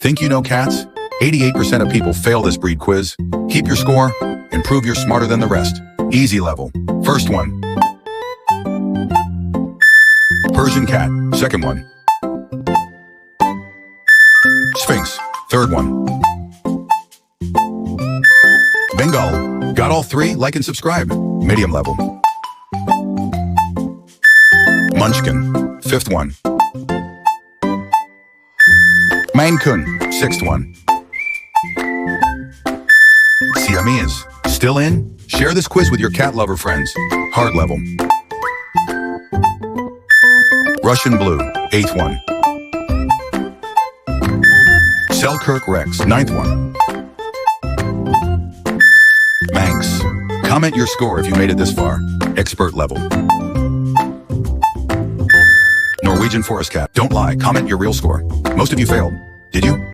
Think you know cats? 88% of people fail this breed quiz. Keep your score and prove you're smarter than the rest. Easy level. First one. Persian cat. Second one. Sphynx. Third one. Bengal. Got all three? Like and subscribe. Medium level. Munchkin. Fifth one. Maine Coon. Sixth one. Siamese. Still in? Share this quiz with your cat lover friends. Hard level. Russian Blue. Eighth one. Selkirk Rex. Ninth one. Manx. Comment your score if you made it this far. Expert level. Norwegian Forest Cat. Don't lie. Comment your real score. Most of you failed. Did you?